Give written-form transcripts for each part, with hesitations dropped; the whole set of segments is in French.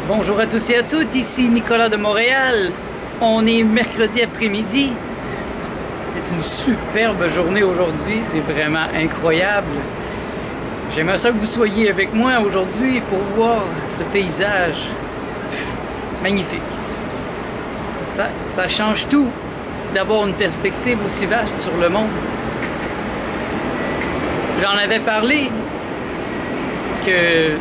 Bonjour à tous et à toutes, ici Nicolas de Montréal. On est mercredi après-midi. C'est une superbe journée aujourd'hui, c'est vraiment incroyable. J'aimerais ça que vous soyez avec moi aujourd'hui pour voir ce paysage magnifique. Ça change tout d'avoir une perspective aussi vaste sur le monde. J'en avais parlé que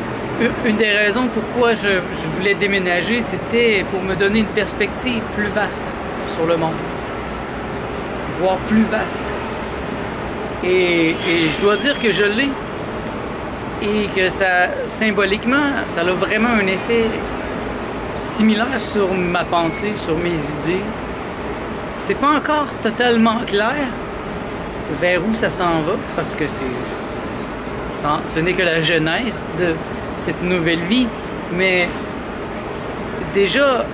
une des raisons pourquoi je voulais déménager, c'était pour me donner une perspective plus vaste sur le monde, voire plus vaste. Et je dois dire que je l'ai. Et que ça, symboliquement, ça a vraiment un effet similaire sur ma pensée, sur mes idées. C'est pas encore totalement clair vers où ça s'en va, parce que ce n'est que la genèse de cette nouvelle vie, mais déjà,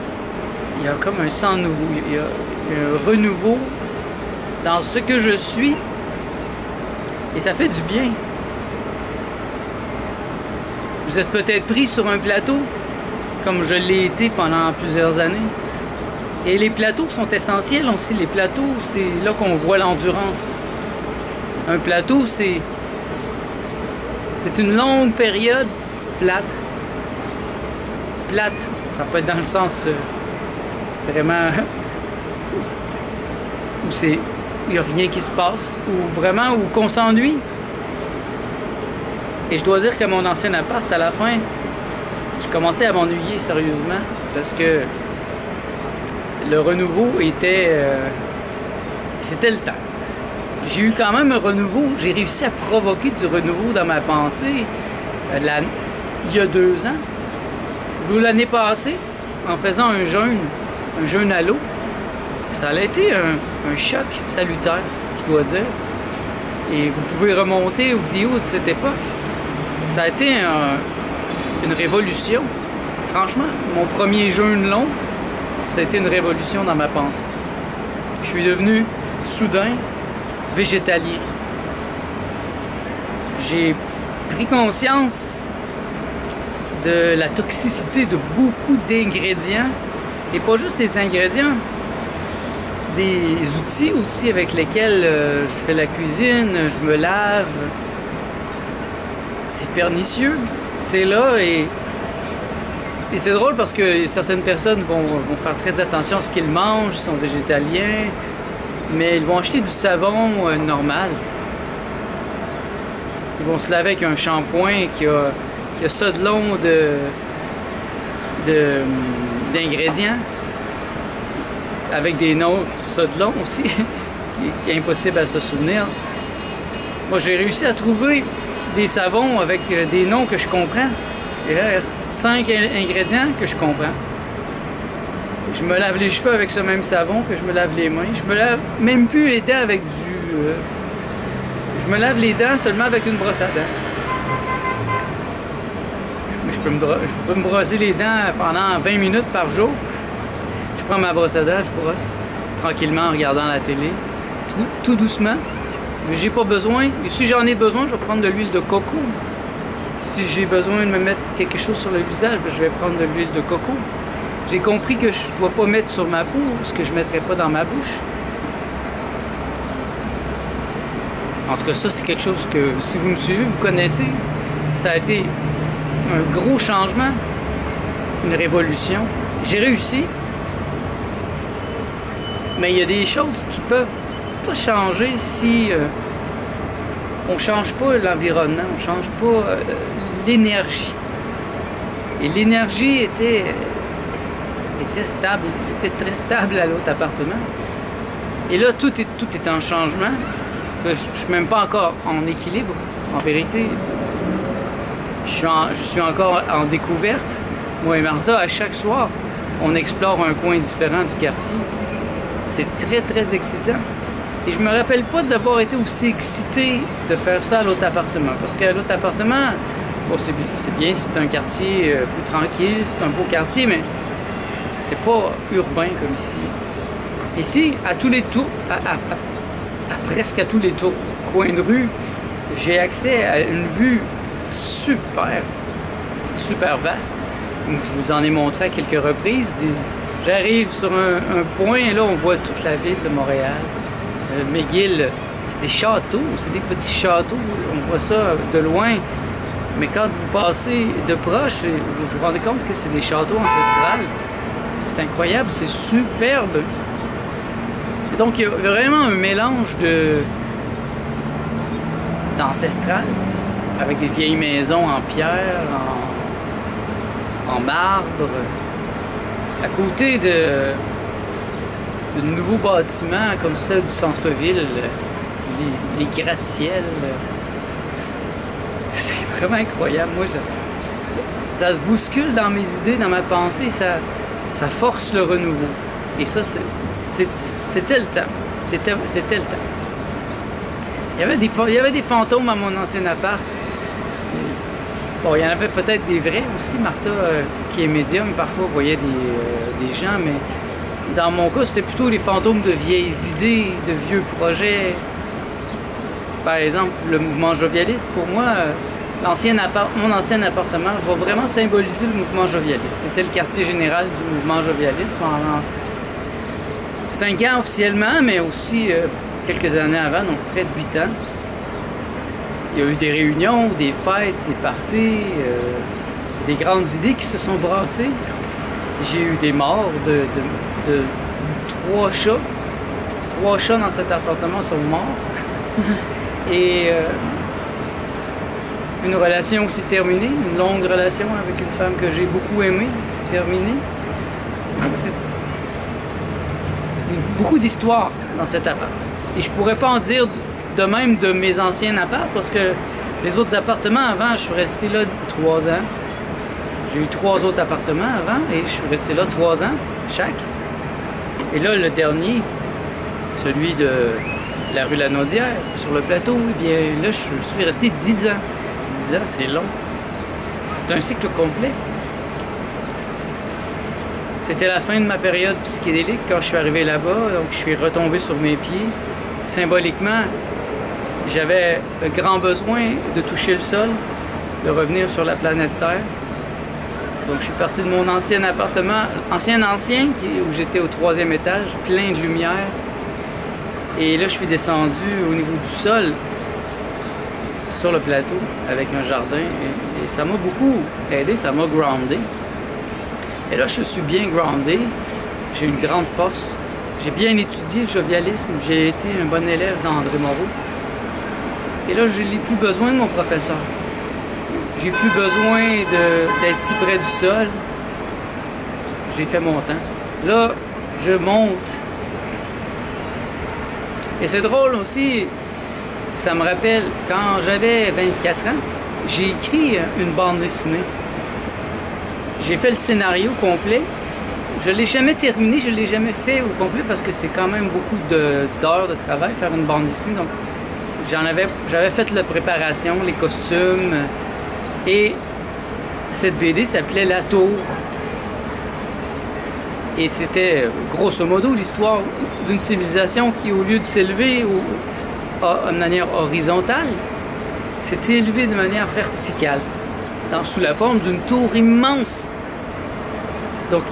il y a comme un sang nouveau, il y a un renouveau dans ce que je suis, et ça fait du bien. Vous êtes peut-être pris sur un plateau, comme je l'ai été pendant plusieurs années. Et les plateaux sont essentiels aussi. Les plateaux, c'est là qu'on voit l'endurance. Un plateau, c'est une longue période plate. Plate, ça peut être dans le sens vraiment où il n'y a rien qui se passe, ou vraiment où qu'on s'ennuie. Et je dois dire que mon ancien appart, à la fin, je commençais à m'ennuyer sérieusement parce que le renouveau était... c'était le temps. J'ai eu quand même un renouveau. J'ai réussi à provoquer du renouveau dans ma pensée il y a 2 ans. Ou l'année passée, en faisant un jeûne à l'eau. Ça a été un choc salutaire, je dois dire. Et vous pouvez remonter aux vidéos de cette époque. Ça a été une révolution. Franchement, mon premier jeûne long, ça a été une révolution dans ma pensée. Je suis devenu soudain végétalien. J'ai pris conscience de la toxicité de beaucoup d'ingrédients, et pas juste des ingrédients, des outils aussi avec lesquels je fais la cuisine, je me lave. C'est pernicieux, c'est là, et c'est drôle parce que certaines personnes vont faire très attention à ce qu'ils mangent, ils sont végétaliens, mais ils vont acheter du savon normal. Ils vont se laver avec un shampoing qui a ça de long d'ingrédients, avec des noms ça de long aussi, qui est impossible à se souvenir. Moi, j'ai réussi à trouver des savons avec des noms que je comprends. Il reste 5 ingrédients que je comprends. Je me lave les cheveux avec ce même savon que je me lave les mains. Je me lave même plus les dents avec je me lave les dents seulement avec une brosse à dents. Je peux me brosser les dents pendant 20 minutes par jour. Je prends ma brosse à dents, je brosse tranquillement en regardant la télé, tout doucement. J'ai pas besoin, et si j'en ai besoin, je vais prendre de l'huile de coco. Si j'ai besoin de me mettre quelque chose sur le visage, je vais prendre de l'huile de coco. J'ai compris que je ne dois pas mettre sur ma peau ce que je ne mettrais pas dans ma bouche. En tout cas, ça, c'est quelque chose que, si vous me suivez, vous connaissez. Ça a été un gros changement, une révolution. J'ai réussi, mais il y a des choses qui peuvent pas changer si on change pas l'environnement, on change pas l'énergie. Et l'énergie était stable, était très stable à l'autre appartement. Et là, tout est en changement. Je suis même pas encore en équilibre, en vérité. Je suis encore en découverte. Moi et Martha, à chaque soir, on explore un coin différent du quartier. C'est très, très excitant. Et je me rappelle pas d'avoir été aussi excité de faire ça à l'autre appartement. Parce qu'à l'autre appartement, bon, c'est bien, c'est un quartier plus tranquille, c'est un beau quartier, mais c'est pas urbain comme ici. Ici, à tous les tours, presque à tous les coins de rue, j'ai accès à une vue super vaste. Je vous en ai montré à quelques reprises. J'arrive sur un point, et là on voit toute la ville de Montréal. McGill, c'est des châteaux, c'est des petits châteaux, on voit ça de loin. Mais quand vous passez de proche, vous vous rendez compte que c'est des châteaux ancestrales. C'est incroyable, c'est superbe. Et donc il y a vraiment un mélange d'ancestral, avec des vieilles maisons en pierre, en marbre, à côté de nouveaux bâtiments comme ceux du centre-ville, les gratte-ciels. C'est vraiment incroyable. Moi, ça se bouscule dans mes idées, dans ma pensée, ça force le renouveau. Et ça, c'était le temps. C'était le temps. Il y avait des fantômes à mon ancien appart. Bon, il y en avait peut-être des vrais aussi. Martha, qui est médium, parfois voyait des gens, mais dans mon cas, c'était plutôt les fantômes de vieilles idées, de vieux projets. Par exemple, le mouvement jovialiste, pour moi, mon ancien appartement va vraiment symboliser le mouvement jovialiste. C'était le quartier général du mouvement jovialiste pendant 5 ans officiellement, mais aussi quelques années avant, donc près de 8 ans. Il y a eu des réunions, des fêtes, des parties, des grandes idées qui se sont brassées. J'ai eu des morts de 3 chats. 3 chats dans cet appartement sont morts. Et une relation s'est terminée, une longue relation avec une femme que j'ai beaucoup aimée s'est terminée. Donc c'est beaucoup d'histoires dans cet appart. Et je pourrais pas en dire de même de mes anciens apparts, parce que les autres appartements avant, je suis resté là 3 ans. J'ai eu 3 autres appartements avant et je suis resté là 3 ans chaque. Et là, le dernier, celui de la rue Lanaudière, sur le plateau, eh bien là, je suis resté 10 ans. 10 ans, c'est long. C'est un cycle complet. C'était la fin de ma période psychédélique quand je suis arrivé là-bas, donc je suis retombé sur mes pieds. Symboliquement, j'avais un grand besoin de toucher le sol, de revenir sur la planète Terre. Donc je suis parti de mon ancien appartement, ancien, où j'étais au 3e étage, plein de lumière. Et là, je suis descendu au niveau du sol, sur le plateau, avec un jardin. Et ça m'a beaucoup aidé, ça m'a groundé. Et là, je suis bien groundé, j'ai une grande force. J'ai bien étudié le jovialisme, j'ai été un bon élève d'André Moreau. Et là, je n'ai plus besoin de mon professeur. J'ai plus besoin d'être si près du sol. J'ai fait mon temps. Là, je monte. Et c'est drôle aussi, ça me rappelle, quand j'avais 24 ans, j'ai écrit une bande dessinée. J'ai fait le scénario complet. Je ne l'ai jamais terminé, je ne l'ai jamais fait au complet parce que c'est quand même beaucoup d'heures de travail, faire une bande dessinée. Donc, j'avais fait la préparation, les costumes. Et cette BD s'appelait La Tour. Et c'était, grosso modo, l'histoire d'une civilisation qui, au lieu de s'élever de manière horizontale, s'était élevée de manière verticale, sous la forme d'une tour immense. Donc,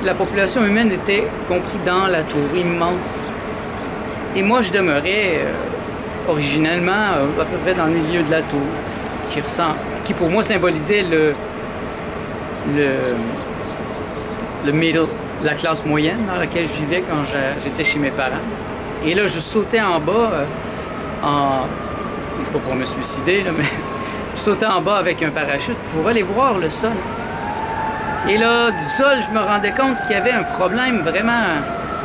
la population humaine était comprise dans la tour immense. Et moi, je demeurais originellement à peu près dans le milieu de la tour, qui pour moi symbolisait le middle, la classe moyenne dans laquelle je vivais quand j'étais chez mes parents. Et là, je sautais en bas, pas pour me suicider, là, mais je sautais en bas avec un parachute pour aller voir le sol. Et là, du sol, je me rendais compte qu'il y avait un problème vraiment,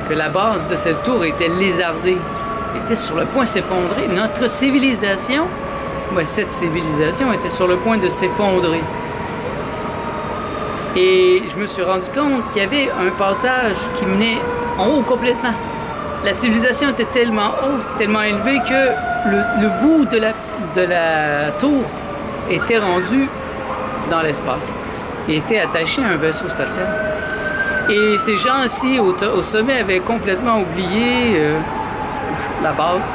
que la base de cette tour était lézardée, était sur le point de s'effondrer. Notre civilisation, cette civilisation était sur le point de s'effondrer. Et je me suis rendu compte qu'il y avait un passage qui menait en haut complètement. La civilisation était tellement haute, tellement élevée que le bout de la tour était rendu dans l'espace et était attaché à un vaisseau spatial. Et ces gens-ci au sommet avaient complètement oublié la base.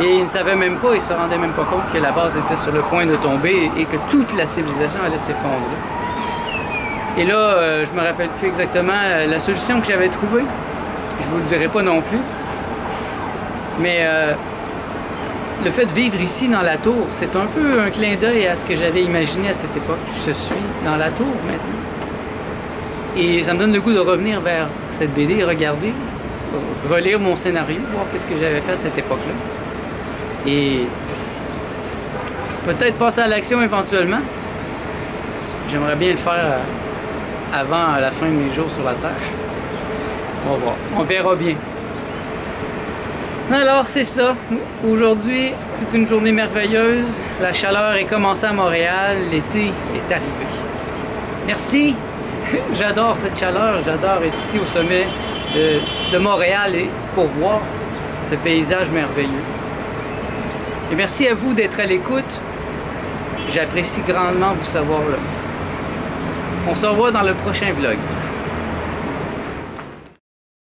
Et ils ne savaient même pas, ils ne se rendaient même pas compte que la base était sur le point de tomber et que toute la civilisation allait s'effondrer. Et là, je me rappelle plus exactement la solution que j'avais trouvée. Je vous le dirai pas non plus. Mais le fait de vivre ici dans la tour, c'est un peu un clin d'œil à ce que j'avais imaginé à cette époque. Je suis dans la tour maintenant. Et ça me donne le goût de revenir vers cette BD, regarder, relire mon scénario, voir qu'est-ce que j'avais fait à cette époque-là. Et peut-être passer à l'action éventuellement. J'aimerais bien le faire avant la fin de mes jours sur la Terre. On va voir. On verra bien. Alors, c'est ça. Aujourd'hui, c'est une journée merveilleuse. La chaleur est commencée à Montréal. L'été est arrivé. Merci. J'adore cette chaleur. J'adore être ici au sommet de Montréal et pour voir ce paysage merveilleux. Et merci à vous d'être à l'écoute. J'apprécie grandement vous savoir là. On se revoit dans le prochain vlog.